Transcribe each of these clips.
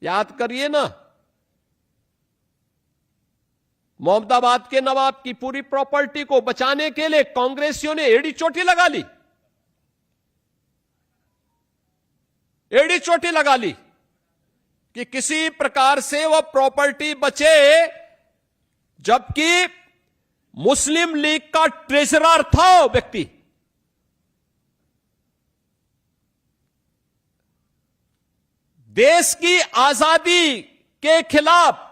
याद करिए ना, मोहम्मदाबाद के नवाब की पूरी प्रॉपर्टी को बचाने के लिए कांग्रेसियों ने एड़ी चोटी लगा ली, एड़ी चोटी लगा ली कि किसी प्रकार से वह प्रॉपर्टी बचे, जबकि मुस्लिम लीग का ट्रेजरर था वो व्यक्ति। देश की आजादी के खिलाफ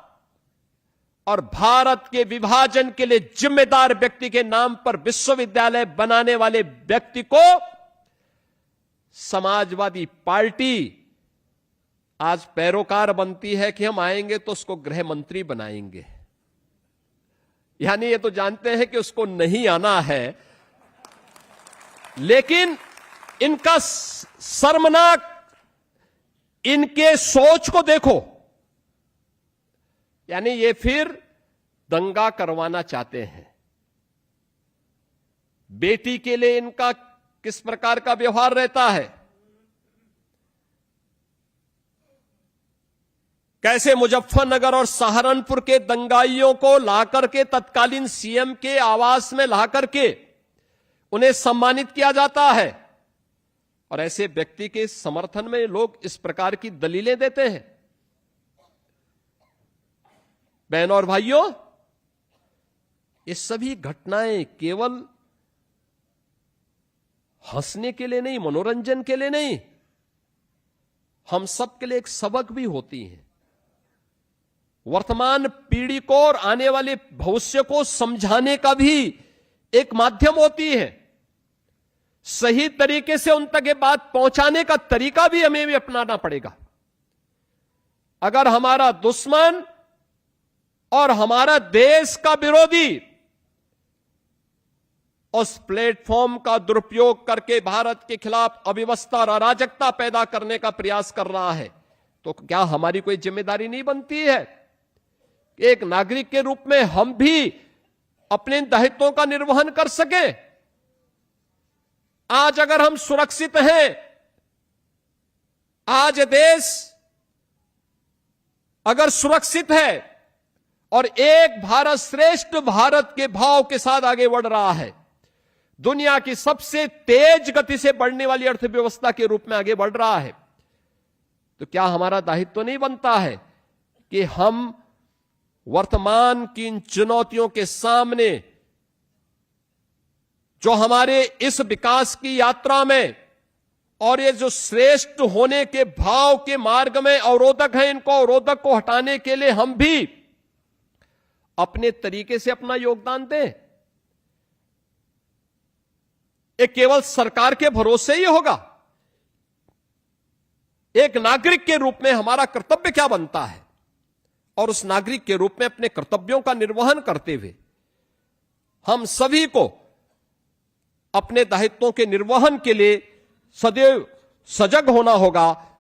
और भारत के विभाजन के लिए जिम्मेदार व्यक्ति के नाम पर विश्वविद्यालय बनाने वाले व्यक्ति को समाजवादी पार्टी आज पैरोकार बनती है कि हम आएंगे तो उसको गृह मंत्री बनाएंगे। यानी ये तो जानते हैं कि उसको नहीं आना है, लेकिन इनका शर्मनाक, इनके सोच को देखो। यानी ये फिर दंगा करवाना चाहते हैं। बेटी के लिए इनका किस प्रकार का व्यवहार रहता है, कैसे मुजफ्फरनगर और सहारनपुर के दंगाइयों को लाकर के तत्कालीन सीएम के आवास में लाकर के उन्हें सम्मानित किया जाता है, और ऐसे व्यक्ति के समर्थन में लोग इस प्रकार की दलीलें देते हैं। बहनों और भाइयों, ये सभी घटनाएं केवल हंसने के लिए नहीं, मनोरंजन के लिए नहीं, हम सब के लिए एक सबक भी होती हैं। वर्तमान पीढ़ी को और आने वाले भविष्य को समझाने का भी एक माध्यम होती है। सही तरीके से उन तक ये बात पहुंचाने का तरीका भी हमें भी अपनाना पड़ेगा। अगर हमारा दुश्मन और हमारा देश का विरोधी उस प्लेटफॉर्म का दुरुपयोग करके भारत के खिलाफ अव्यवस्था और अराजकता पैदा करने का प्रयास कर रहा है, तो क्या हमारी कोई जिम्मेदारी नहीं बनती है? एक नागरिक के रूप में हम भी अपने दायित्वों का निर्वहन कर सकें। आज अगर हम सुरक्षित हैं, आज देश अगर सुरक्षित है और एक भारत श्रेष्ठ भारत के भाव के साथ आगे बढ़ रहा है, दुनिया की सबसे तेज गति से बढ़ने वाली अर्थव्यवस्था के रूप में आगे बढ़ रहा है, तो क्या हमारा दायित्व नहीं बनता है कि हम वर्तमान की इन चुनौतियों के सामने, जो हमारे इस विकास की यात्रा में और ये जो श्रेष्ठ होने के भाव के मार्ग में अवरोधक हैं, इनको अवरोधक को हटाने के लिए हम भी अपने तरीके से अपना योगदान दें। ये केवल सरकार के भरोसे ही होगा। एक नागरिक के रूप में हमारा कर्तव्य क्या बनता है, और उस नागरिक के रूप में अपने कर्तव्यों का निर्वहन करते हुए हम सभी को अपने दायित्वों के निर्वहन के लिए सदैव सजग होना होगा,